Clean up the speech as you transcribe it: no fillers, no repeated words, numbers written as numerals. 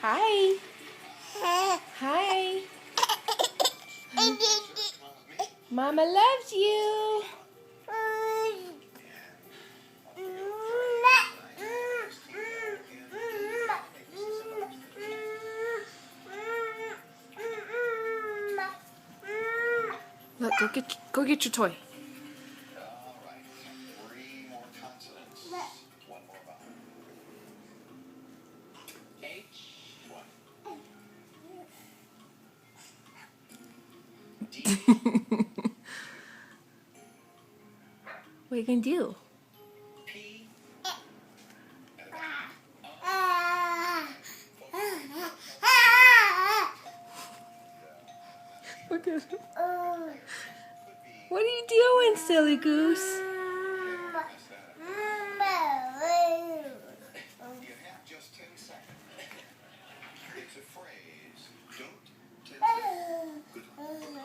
Hi. Hi. Mama loves you. Look, go get your toy. What are you gonna do? Look at him. What are you doing, silly goose? You have just 10 seconds. It's a phrase. Don't 10 seconds. Good.